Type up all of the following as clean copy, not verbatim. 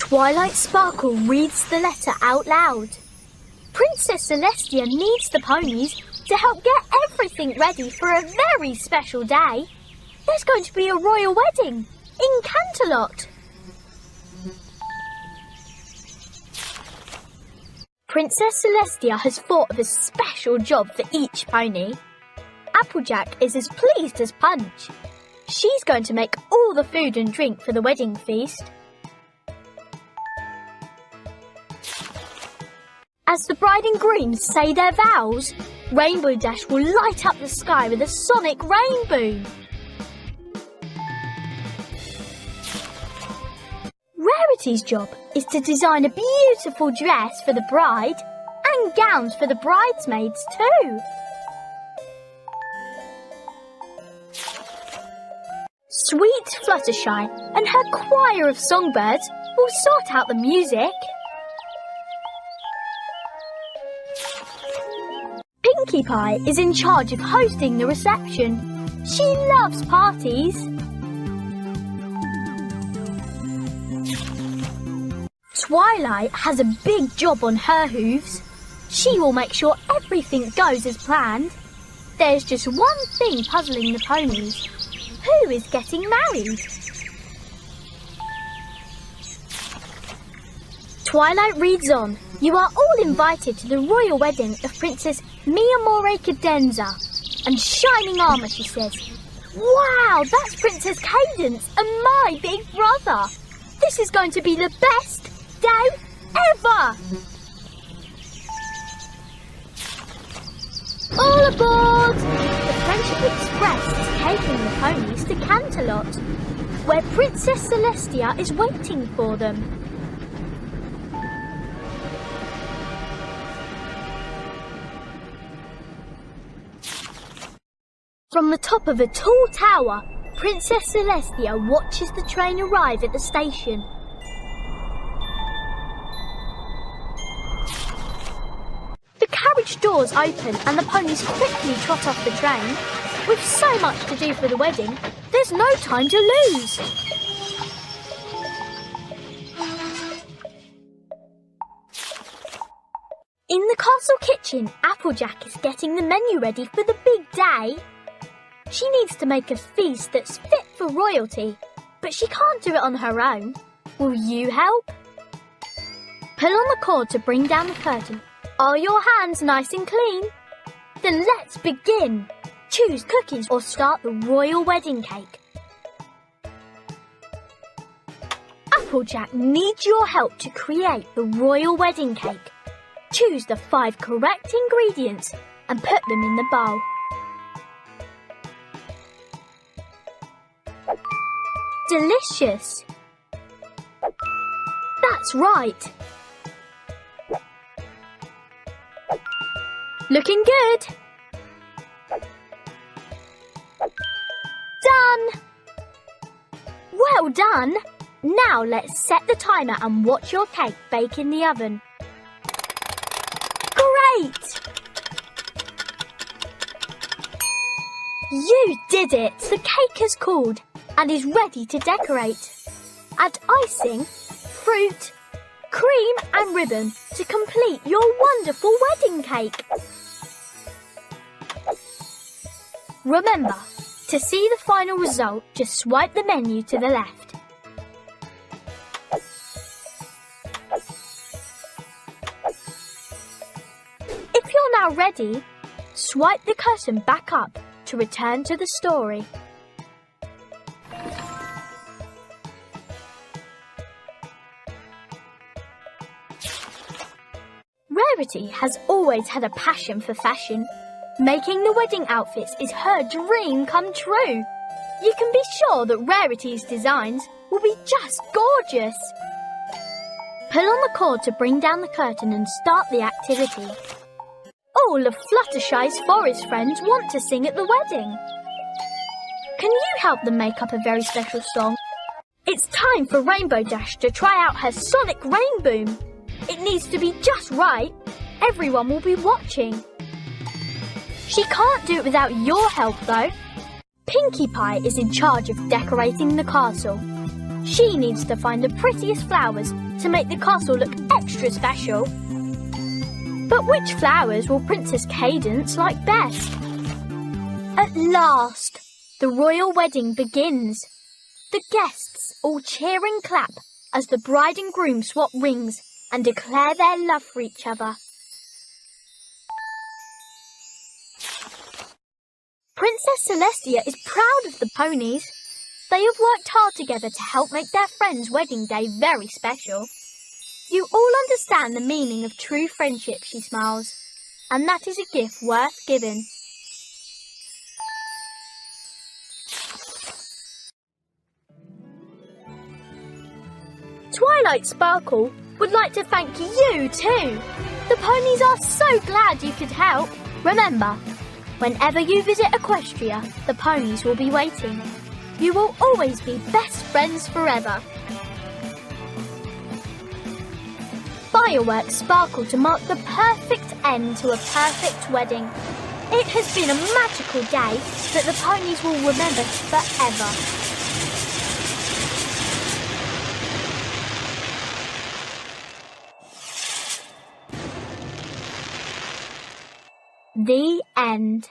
Twilight Sparkle reads the letter out loud. Princess Celestia needs the ponies to help get everything ready for a very special day. There's going to be a royal wedding in Canterlot. Princess Celestia has thought of a special job for each pony. Applejack is as pleased as Punch. She's going to make all the food and drink for the wedding feast. As the bride and groom say their vows, Rainbow Dash will light up the sky with a sonic rainbow. Rarity's job is to design a beautiful dress for the bride and gowns for the bridesmaids too. Sweet Fluttershy and her choir of songbirds will sort out the music. Pinkie Pie is in charge of hosting the reception. She loves parties. Twilight has a big job on her hooves. She will make sure everything goes as planned. There's just one thing puzzling the ponies. Who is getting married? Twilight reads on. You are all invited to the royal wedding of Princess Mia More Cadenza. And shining armour, she says. Wow, that's Princess Cadence and my big brother. This is going to be the best day ever. All aboard! The Friendship Express is taking the ponies to Canterlot, where Princess Celestia is waiting for them. From the top of a tall tower, Princess Celestia watches the train arrive at the station. The carriage doors open and the ponies quickly trot off the train. With so much to do for the wedding, there's no time to lose. In the castle kitchen, Applejack is getting the menu ready for the big day. She needs to make a feast that's fit for royalty, but she can't do it on her own. Will you help? Pull on the cord to bring down the curtain. Are your hands nice and clean? Then let's begin. Choose cookies or start the royal wedding cake. Applejack needs your help to create the royal wedding cake. Choose the 5 correct ingredients and put them in the bowl. Delicious! That's right! Looking good! Done! Well done! Now let's set the timer and watch your cake bake in the oven. Great! You did it! The cake has cooled and is ready to decorate. Add icing, fruit, cream and ribbon to complete your wonderful wedding cake. Remember, to see the final result, just swipe the menu to the left. If you're now ready, swipe the curtain back up to return to the story. Rarity has always had a passion for fashion. Making the wedding outfits is her dream come true. You can be sure that Rarity's designs will be just gorgeous. Pull on the cord to bring down the curtain and start the activity. All of Fluttershy's forest friends want to sing at the wedding. Can you help them make up a very special song? It's time for Rainbow Dash to try out her sonic rainbow. It needs to be just right. Everyone will be watching. She can't do it without your help, though. Pinkie Pie is in charge of decorating the castle. She needs to find the prettiest flowers to make the castle look extra special. But which flowers will Princess Cadence like best? At last, the royal wedding begins. The guests all cheer and clap as the bride and groom swap rings and declare their love for each other. Princess Celestia is proud of the ponies. They have worked hard together to help make their friend's wedding day very special. You all understand the meaning of true friendship, she smiles, and that is a gift worth giving. Twilight Sparkle would like to thank you too. The ponies are so glad you could help. Remember, whenever you visit Equestria, the ponies will be waiting. You will always be best friends forever. Fireworks sparkle to mark the perfect end to a perfect wedding. It has been a magical day that the ponies will remember forever. The end.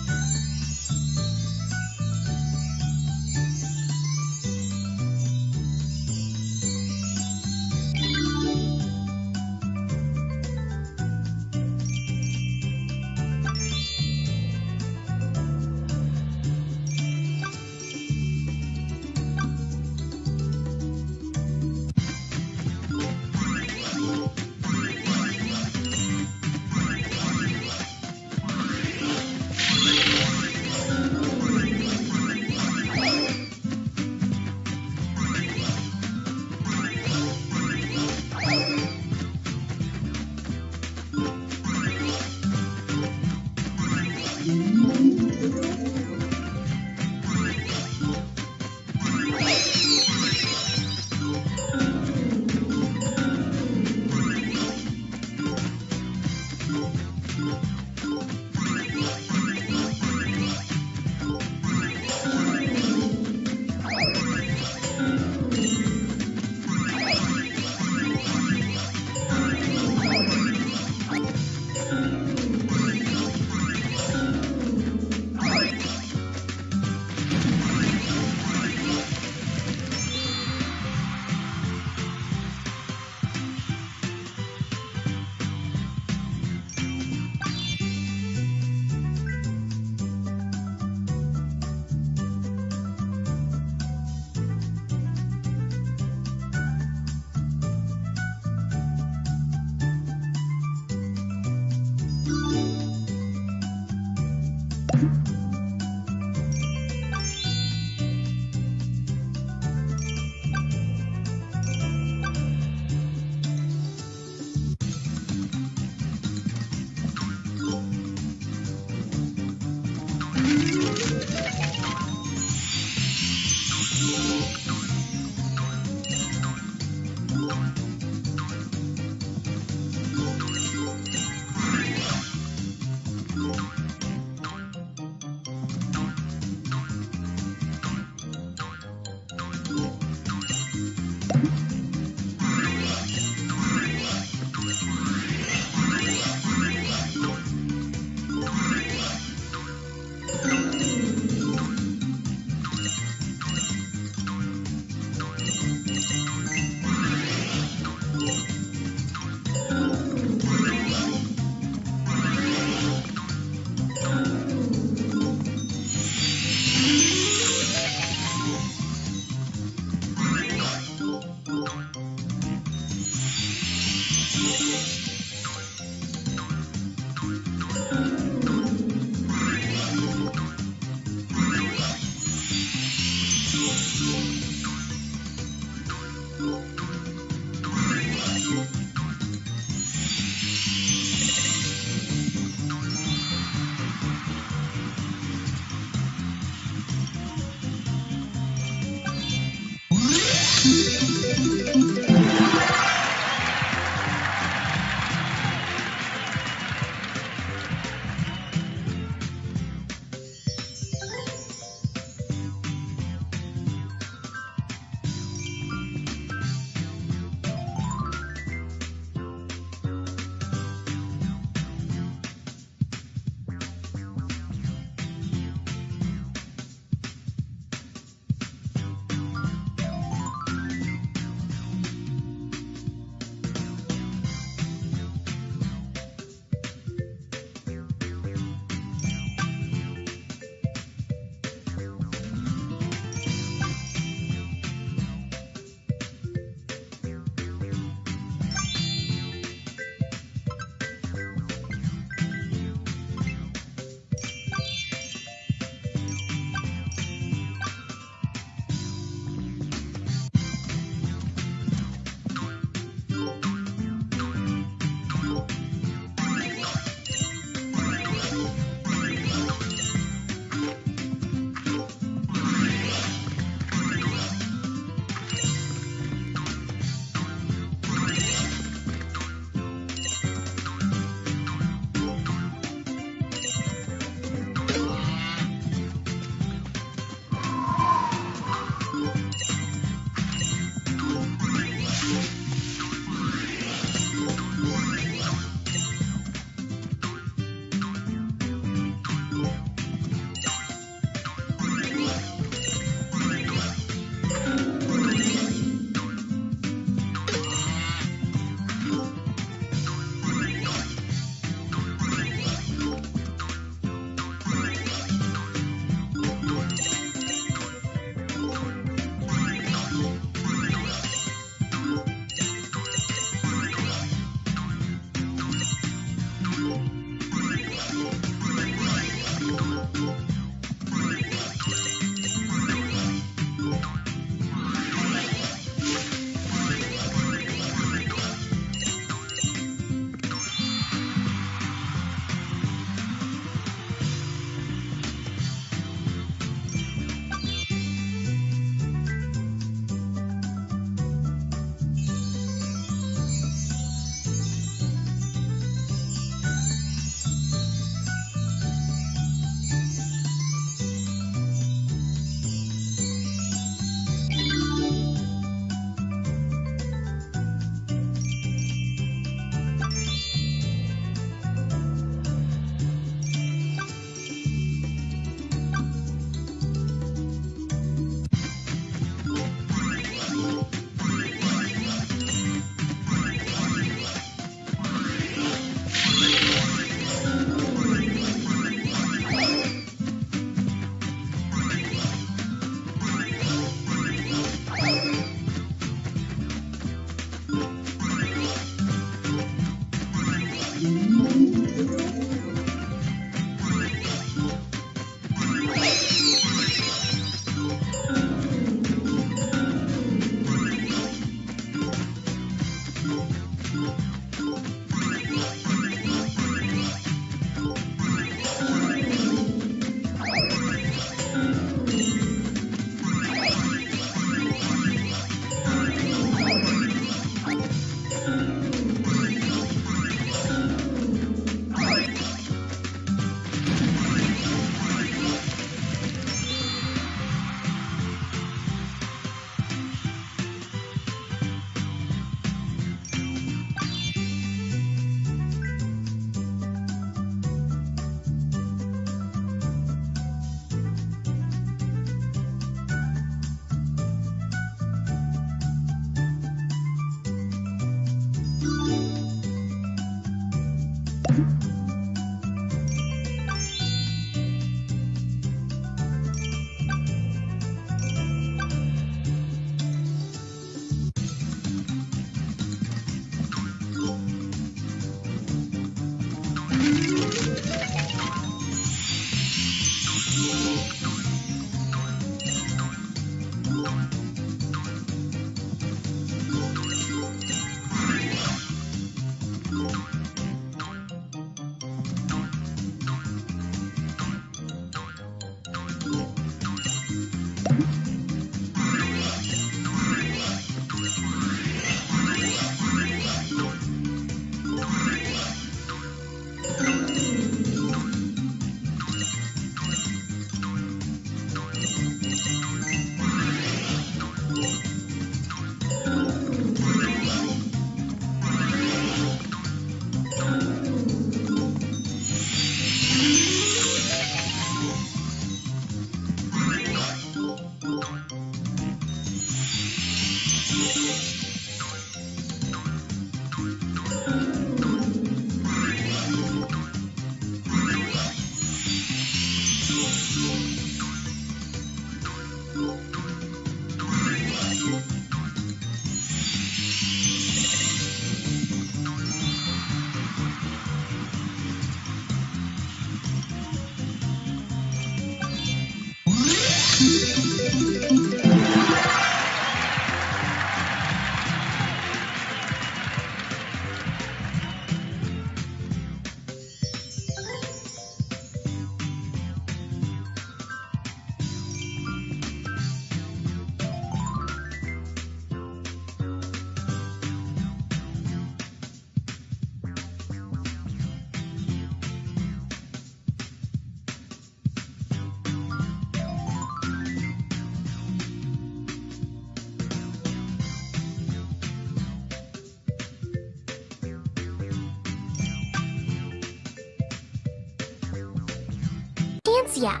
Francia.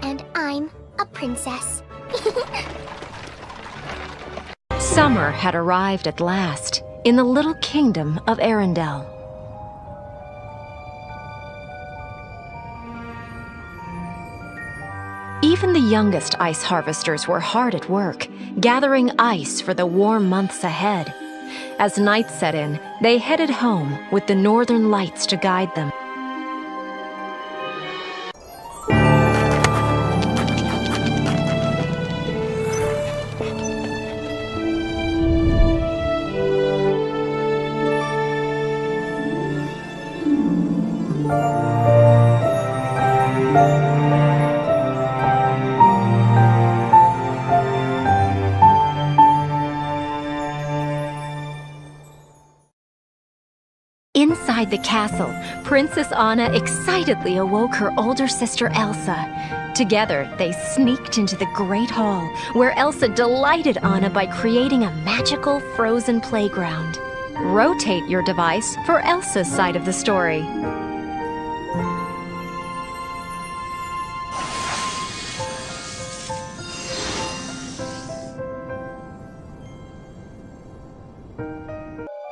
And I'm a princess. Summer had arrived at last in the little kingdom of Arendelle. Even the youngest ice harvesters were hard at work, gathering ice for the warm months ahead. As night set in, they headed home with the northern lights to guide them. Inside the castle, Princess Anna excitedly awoke her older sister Elsa. Together, they sneaked into the Great Hall, where Elsa delighted Anna by creating a magical frozen playground. Rotate your device for Elsa's side of the story.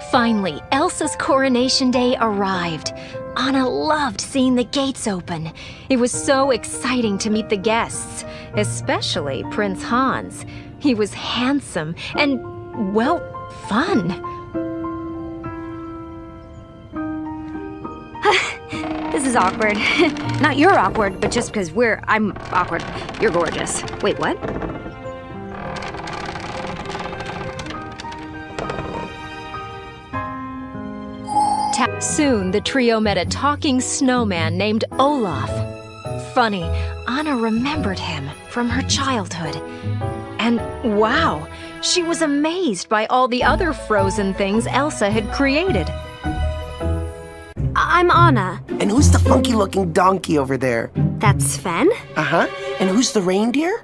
Finally, Elsa's coronation day arrived. Anna loved seeing the gates open. It was so exciting to meet the guests, especially Prince Hans. He was handsome and, well, fun. This is awkward. Not you're awkward, but just because I'm awkward. You're gorgeous. Wait, what? Soon, the trio met a talking snowman named Olaf. Funny, Anna remembered him from her childhood. And wow, she was amazed by all the other frozen things Elsa had created. I'm Anna. And who's the funky-looking donkey over there? That's Sven. Uh-huh. And who's the reindeer?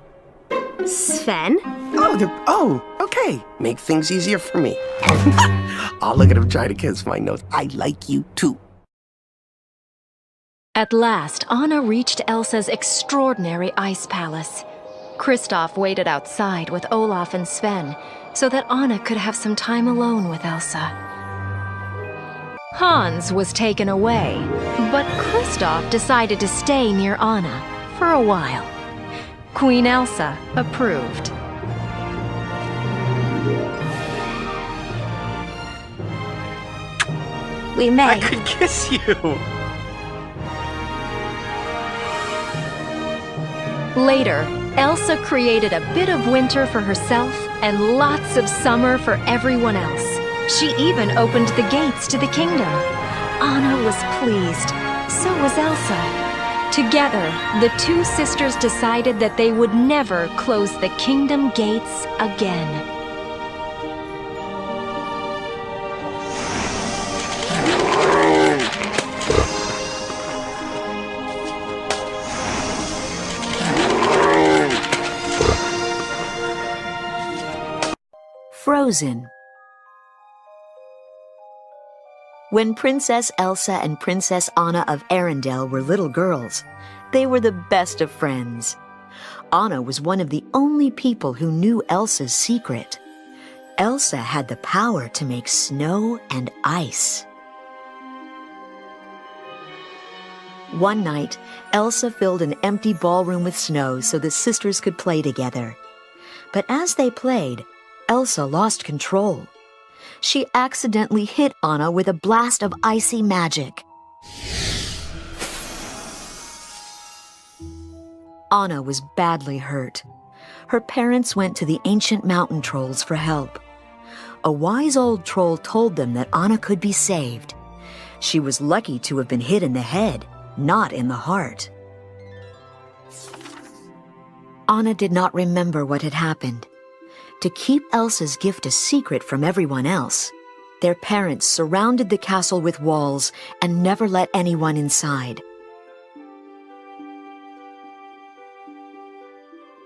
Sven? Oh, okay. Make things easier for me. Oh, look at him trying to kiss my nose. I like you too. At last, Anna reached Elsa's extraordinary ice palace. Kristoff waited outside with Olaf and Sven so that Anna could have some time alone with Elsa. Hans was taken away, but Kristoff decided to stay near Anna for a while. Queen Elsa approved. We may. I could kiss you. Later, Elsa created a bit of winter for herself and lots of summer for everyone else. She even opened the gates to the kingdom. Anna was pleased. So was Elsa. Together, the two sisters decided that they would never close the kingdom gates again. Frozen. When Princess Elsa and Princess Anna of Arendelle were little girls, they were the best of friends. Anna was one of the only people who knew Elsa's secret. Elsa had the power to make snow and ice. One night, Elsa filled an empty ballroom with snow so the sisters could play together. But as they played, Elsa lost control. She accidentally hit Anna with a blast of icy magic. Anna was badly hurt. Her parents went to the ancient mountain trolls for help. A wise old troll told them that Anna could be saved. She was lucky to have been hit in the head, not in the heart. Anna did not remember what had happened. To keep Elsa's gift a secret from everyone else, their parents surrounded the castle with walls and never let anyone inside.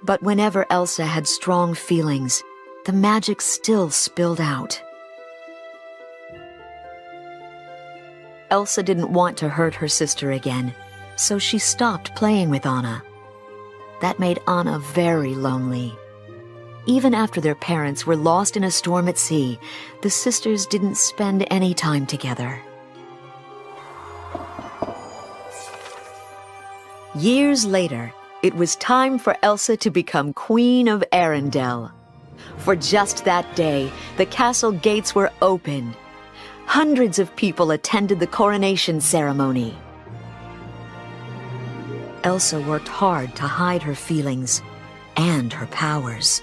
But whenever Elsa had strong feelings, the magic still spilled out. Elsa didn't want to hurt her sister again, so she stopped playing with Anna. That made Anna very lonely. Even after their parents were lost in a storm at sea, the sisters didn't spend any time together. Years later, it was time for Elsa to become Queen of Arendelle. For just that day, the castle gates were opened. Hundreds of people attended the coronation ceremony. Elsa worked hard to hide her feelings and her powers.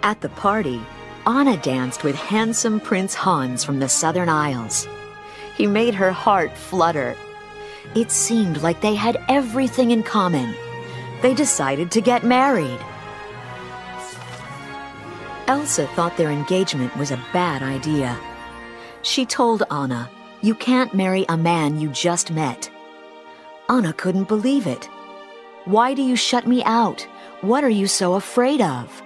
At the party, Anna danced with handsome Prince Hans from the Southern Isles. He made her heart flutter. It seemed like they had everything in common. They decided to get married. Elsa thought their engagement was a bad idea. She told Anna, "You can't marry a man you just met." Anna couldn't believe it. "Why do you shut me out? What are you so afraid of?"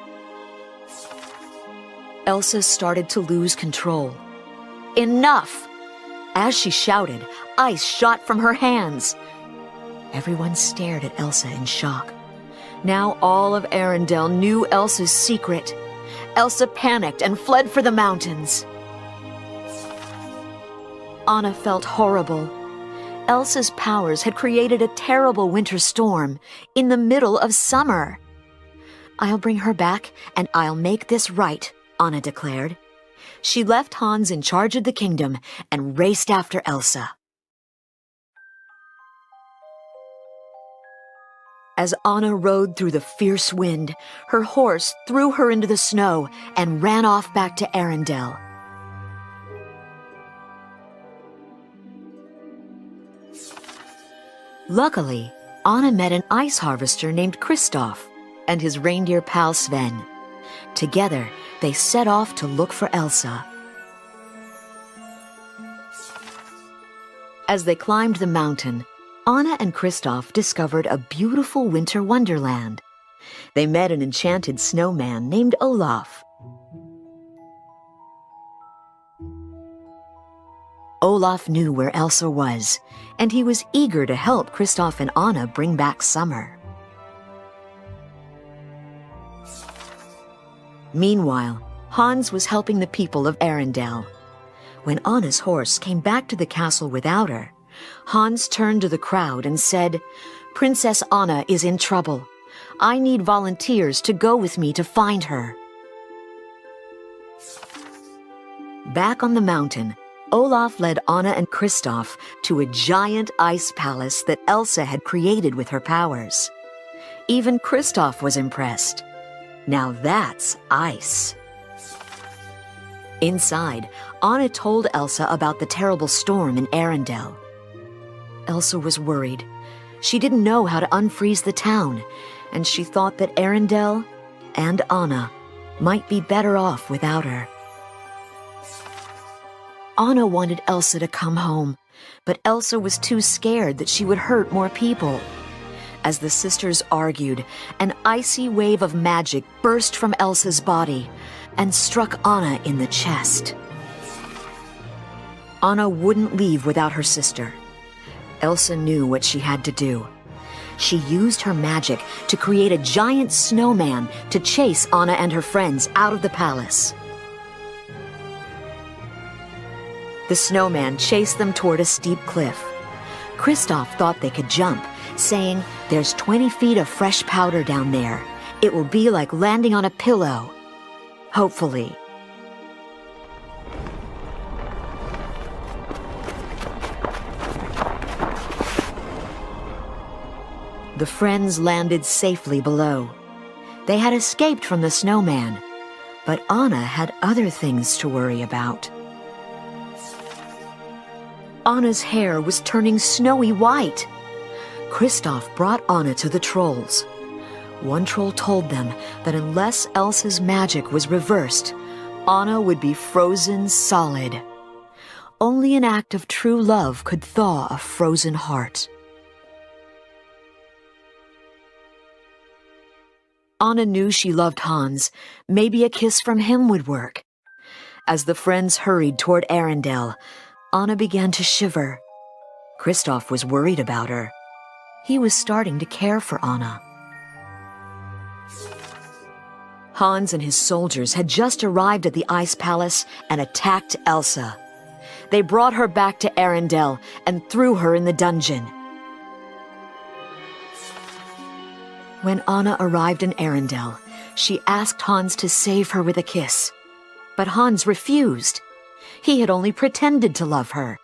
Elsa started to lose control. "Enough!" As she shouted, ice shot from her hands. Everyone stared at Elsa in shock. Now all of Arendelle knew Elsa's secret. Elsa panicked and fled for the mountains. Anna felt horrible. Elsa's powers had created a terrible winter storm in the middle of summer. "I'll bring her back and I'll make this right," Anna declared. She left Hans in charge of the kingdom and raced after Elsa. As Anna rode through the fierce wind, her horse threw her into the snow and ran off back to Arendelle. Luckily, Anna met an ice harvester named Kristoff and his reindeer pal Sven. Together, they set off to look for Elsa. As they climbed the mountain, Anna and Kristoff discovered a beautiful winter wonderland. They met an enchanted snowman named Olaf. Olaf knew where Elsa was, and he was eager to help Kristoff and Anna bring back summer. Meanwhile, Hans was helping the people of Arendelle. When Anna's horse came back to the castle without her, Hans turned to the crowd and said, "Princess Anna is in trouble. I need volunteers to go with me to find her." Back on the mountain, Olaf led Anna and Kristoff to a giant ice palace that Elsa had created with her powers. Even Kristoff was impressed. Now that's ice. Inside, Anna told Elsa about the terrible storm in Arendelle. Elsa was worried. She didn't know how to unfreeze the town, and she thought that Arendelle and Anna might be better off without her. Anna wanted Elsa to come home, but Elsa was too scared that she would hurt more people. As the sisters argued, an icy wave of magic burst from Elsa's body and struck Anna in the chest. Anna wouldn't leave without her sister. Elsa knew what she had to do. She used her magic to create a giant snowman to chase Anna and her friends out of the palace. The snowman chased them toward a steep cliff. Kristoff thought they could jump, saying, "There's 20 feet of fresh powder down there. It will be like landing on a pillow." Hopefully. The friends landed safely below. They had escaped from the snowman, but Anna had other things to worry about. Anna's hair was turning snowy white. Kristoff brought Anna to the trolls. One troll told them that unless Elsa's magic was reversed, Anna would be frozen solid. Only an act of true love could thaw a frozen heart. Anna knew she loved Hans. Maybe a kiss from him would work. As the friends hurried toward Arendelle, Anna began to shiver. Kristoff was worried about her. He was starting to care for Anna. Hans and his soldiers had just arrived at the Ice Palace and attacked Elsa. They brought her back to Arendelle and threw her in the dungeon. When Anna arrived in Arendelle, she asked Hans to save her with a kiss. But Hans refused. He had only pretended to love her.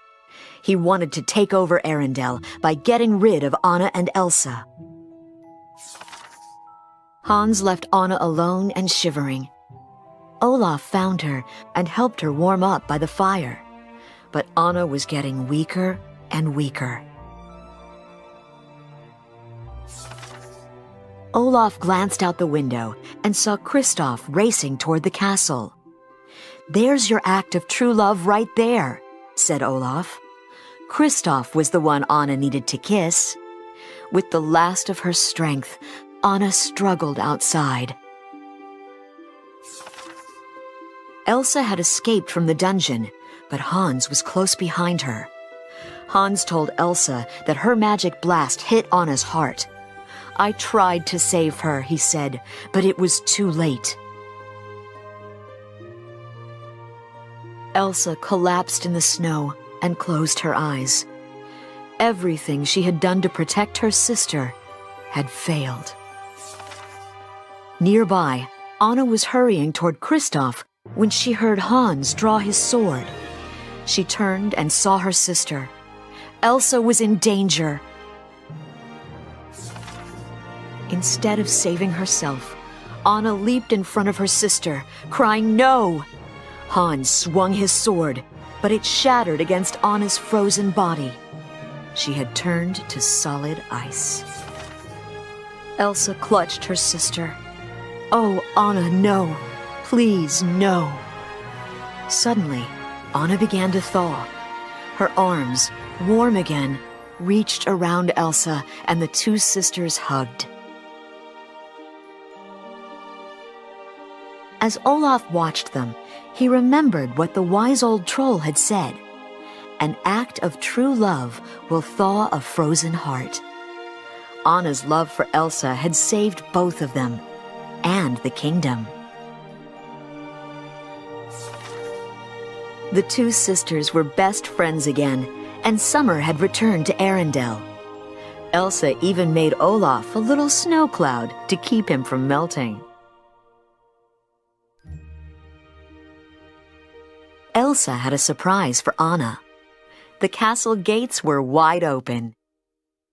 He wanted to take over Arendelle by getting rid of Anna and Elsa. Hans left Anna alone and shivering. Olaf found her and helped her warm up by the fire. But Anna was getting weaker and weaker. Olaf glanced out the window and saw Kristoff racing toward the castle. "There's your act of true love right there," said Olaf. Kristoff was the one Anna needed to kiss. With the last of her strength, Anna struggled outside. Elsa had escaped from the dungeon, but Hans was close behind her. Hans told Elsa that her magic blast hit Anna's heart. "I tried to save her," he said, "but it was too late." Elsa collapsed in the snow and closed her eyes. Everything she had done to protect her sister had failed. Nearby, Anna was hurrying toward Kristoff when she heard Hans draw his sword. She turned and saw her sister. Elsa was in danger. Instead of saving herself, Anna leaped in front of her sister, crying, "No!" Hans swung his sword, but it shattered against Anna's frozen body. She had turned to solid ice. Elsa clutched her sister. "Oh, Anna, no. Please, no." Suddenly, Anna began to thaw. Her arms, warm again, reached around Elsa, and the two sisters hugged. As Olaf watched them, he remembered what the wise old troll had said. An act of true love will thaw a frozen heart. Anna's love for Elsa had saved both of them, and the kingdom. The two sisters were best friends again, and summer had returned to Arendelle. Elsa even made Olaf a little snow cloud to keep him from melting. Elsa had a surprise for Anna. The castle gates were wide open.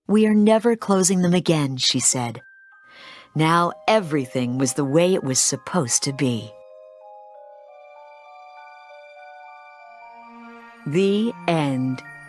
"We are never closing them again," she said. Now everything was the way it was supposed to be. The end.